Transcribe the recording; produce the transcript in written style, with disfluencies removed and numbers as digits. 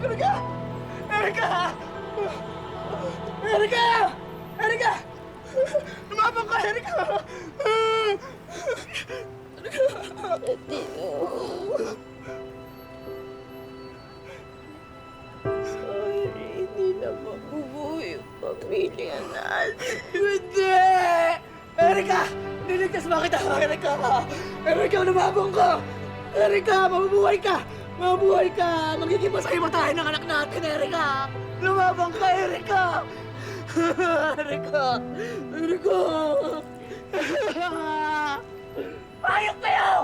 Erika! Erika! Erika! Erika! Lumabang ka, Erika! Tino. Sorry, hindi na mabubuhay yung pamilya natin. Hindi! Erika! Niligtas ba kita, Erika? Erika, lumabang ka! Erika, mabubuhay ka! Mabubuhay ka! Magiging masaya mo tayo ng anak natin, Erika! Lumabang ka, Erika! Erika! Erika! Ayok kayo!